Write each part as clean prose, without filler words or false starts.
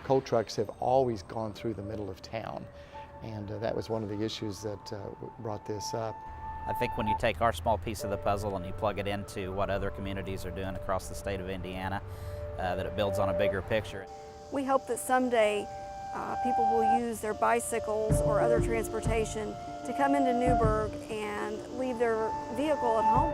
coal trucks have always gone through the middle of town, and that was one of the issues that brought this up. I think when you take our small piece of the puzzle and you plug it into what other communities are doing across the state of Indiana, that it builds on a bigger picture. We hope that someday people will use their bicycles or other transportation to come into Newburgh and leave their vehicle at home.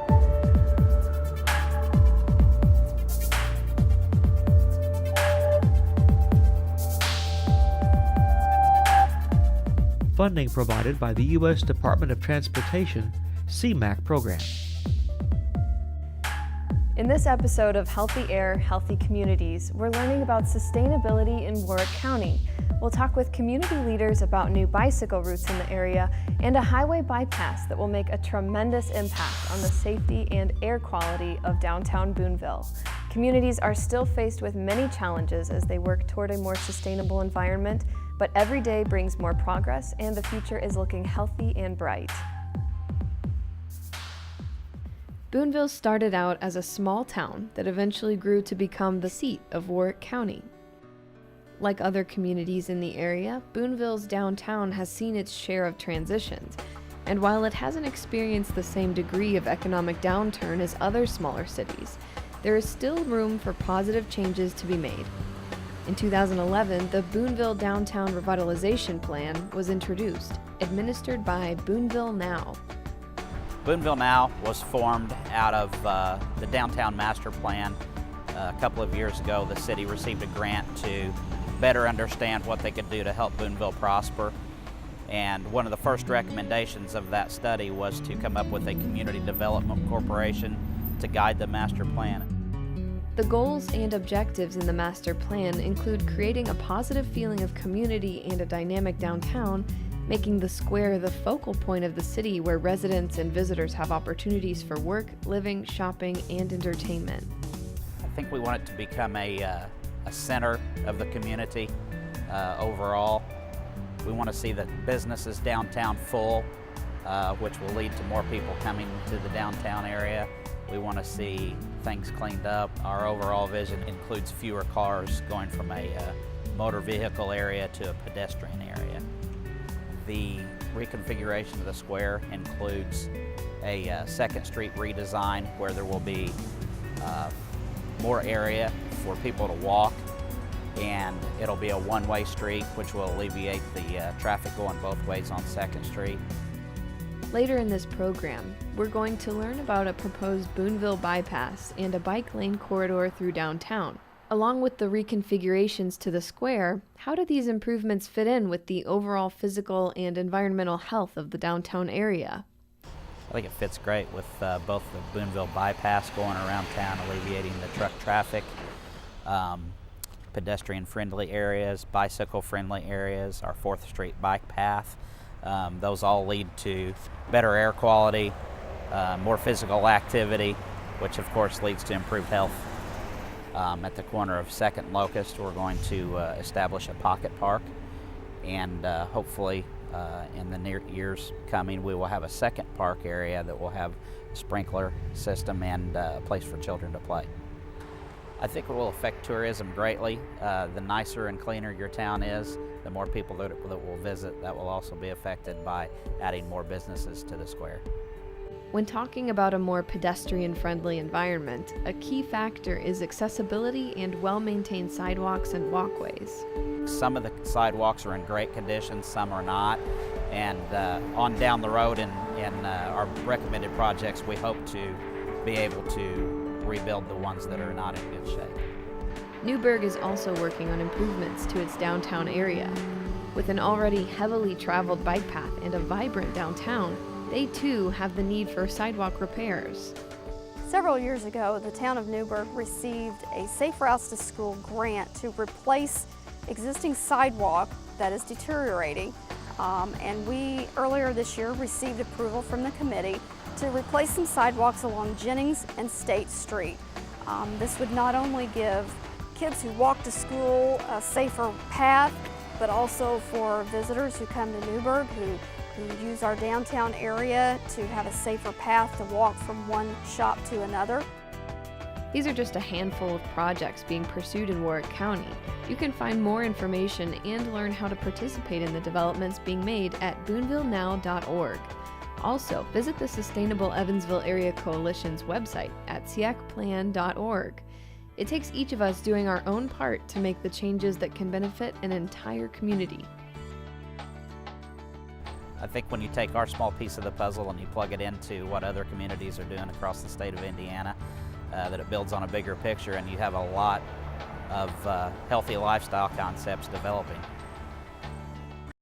Funding provided by the U.S. Department of Transportation CMAQ program. In this episode of Healthy Air, Healthy Communities, we're learning about sustainability in Warrick County. We'll talk with community leaders about new bicycle routes in the area and a highway bypass that will make a tremendous impact on the safety and air quality of downtown Boonville. Communities are still faced with many challenges as they work toward a more sustainable environment, but every day brings more progress and the future is looking healthy and bright. Boonville started out as a small town that eventually grew to become the seat of Warrick County. Like other communities in the area, Boonville's downtown has seen its share of transitions, and while it hasn't experienced the same degree of economic downturn as other smaller cities, there is still room for positive changes to be made. In 2011, the Boonville Downtown Revitalization Plan was introduced, administered by Boonville Now. Boonville Now was formed out of the Downtown Master Plan. A couple of years ago, the city received a grant to better understand what they could do to help Boonville prosper. And one of the first recommendations of that study was to come up with a community development corporation to guide the master plan. The goals and objectives in the master plan include creating a positive feeling of community and a dynamic downtown, making the square the focal point of the city where residents and visitors have opportunities for work, living, shopping, and entertainment. I think we want it to become a center of the community overall. We want to see the businesses downtown full, which will lead to more people coming to the downtown area. We want to see things cleaned up. Our overall vision includes fewer cars going from a motor vehicle area to a pedestrian area. The reconfiguration of the square includes a 2nd Street redesign where there will be more area for people to walk, and it'll be a one-way street which will alleviate the traffic going both ways on 2nd Street. Later in this program, we're going to learn about a proposed Boonville bypass and a bike lane corridor through downtown. Along with the reconfigurations to the square, how do these improvements fit in with the overall physical and environmental health of the downtown area? I think it fits great with both the Boonville bypass going around town, alleviating the truck traffic, pedestrian-friendly areas, bicycle-friendly areas, our 4th Street bike path. Those all lead to better air quality, more physical activity, which of course leads to improved health. At the corner of 2nd and Locust, we're going to establish a pocket park, and hopefully in the near years coming, we will have a 2nd park area that will have a sprinkler system and a place for children to play. I think it will affect tourism greatly. The nicer and cleaner your town is, the more people that will visit. That will also be affected by adding more businesses to the square. When talking about a more pedestrian-friendly environment, a key factor is accessibility and well-maintained sidewalks and walkways. Some of the sidewalks are in great condition, some are not, and on down the road in our recommended projects, we hope to be able to rebuild the ones that are not in good shape. Newburgh is also working on improvements to its downtown area. With an already heavily traveled bike path and a vibrant downtown, they too have the need for sidewalk repairs. Several years ago, the town of Newburgh received a Safe Routes to School grant to replace existing sidewalk that is deteriorating. And we, earlier this year, received approval from the committee to replace some sidewalks along Jennings and State Street. This would not only give kids who walk to school a safer path, but also for visitors who come to Newburgh who use our downtown area to have a safer path to walk from one shop to another. These are just a handful of projects being pursued in Warrick County, You can find more information and learn how to participate in the developments being made at boonvillenow.org. Also, visit the Sustainable Evansville Area Coalition's website at siacplan.org. It takes each of us doing our own part to make the changes that can benefit an entire community. I think when you take our small piece of the puzzle and you plug it into what other communities are doing across the state of Indiana, that it builds on a bigger picture, and you have a lot of healthy lifestyle concepts developing.